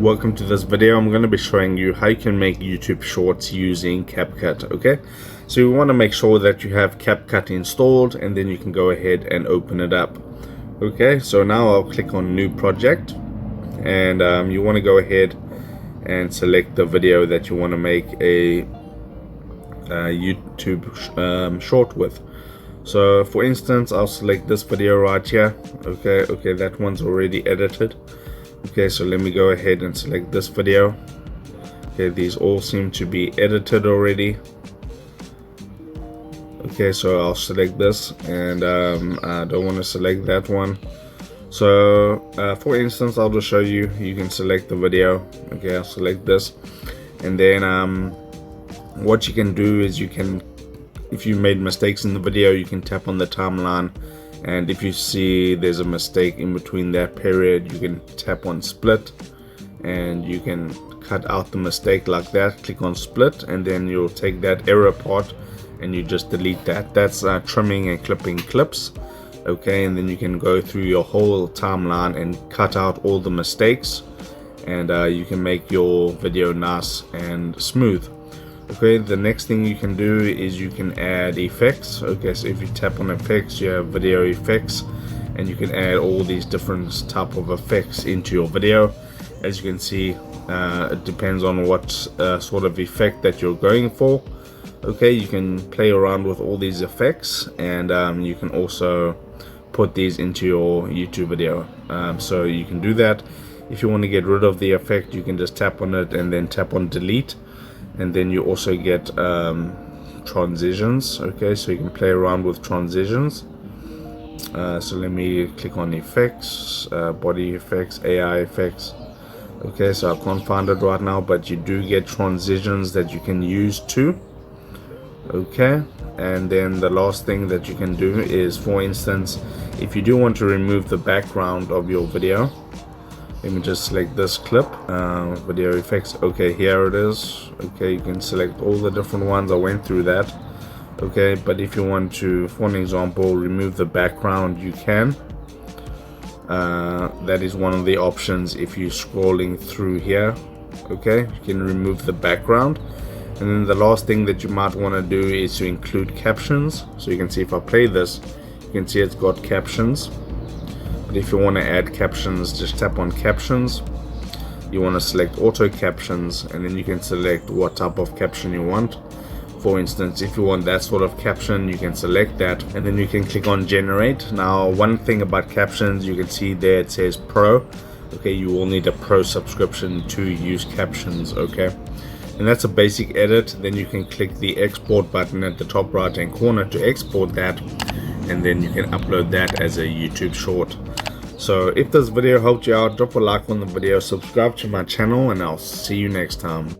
welcome to this video. I'm going to be showing you how you can make YouTube shorts using Capcut. Okay, so you want to make sure that you have Capcut installed, and then you can go ahead and open it up. Okay, so now I'll click on new project, and you want to go ahead and select the video that you want to make a YouTube short with. So for instance, I'll select this video right here. Okay, that one's already edited. Okay, so let me go ahead and select this video. Okay, these all seem to be edited already. Okay, so I'll select this, and I don't want to select that one. So for instance, I'll just show you, you can select the video. Okay, I'll select this, and then what you can do is you can, if you made mistakes in the video, you can tap on the timeline, and if you see there's a mistake in between that period, you can tap on split, and you can cut out the mistake like that. Click on split, and then you'll take that error part and you just delete that. That's trimming and clipping clips. Okay, and then you can go through your whole timeline and cut out all the mistakes, and you can make your video nice and smooth. Okay, the next thing you can do is you can add effects. Okay, so if you tap on effects, you have video effects, and you can add all these different type of effects into your video. As you can see, it depends on what sort of effect that you're going for. Okay, you can play around with all these effects, and you can also put these into your YouTube video. So you can do that. If you want to get rid of the effect, you can just tap on it and then tap on delete. And then you also get transitions. Okay, so you can play around with transitions. So let me click on effects, body effects, AI effects. Okay, so I can't find it right now, but you do get transitions that you can use too. Okay, and then the last thing that you can do is, for instance, if you do want to remove the background of your video, let me just select this clip, video effects. Okay, here it is. Okay, you can select all the different ones. I went through that. Okay, but if you want to, for an example, remove the background, you can. That is one of the options if you're scrolling through here. Okay, you can remove the background. And then the last thing that you might want to do is to include captions. So you can see if I play this, you can see it's got captions. If you want to add captions, just tap on captions. You want to select auto captions, and then you can select what type of caption you want. For instance, if you want that sort of caption, you can select that, and then you can click on generate. Now, one thing about captions, you can see there it says pro. Okay, you will need a pro subscription to use captions. Okay, and that's a basic edit. Then you can click the export button at the top right hand corner to export that, and then you can upload that as a YouTube short. So if this video helped you out, drop a like on the video, subscribe to my channel, and I'll see you next time.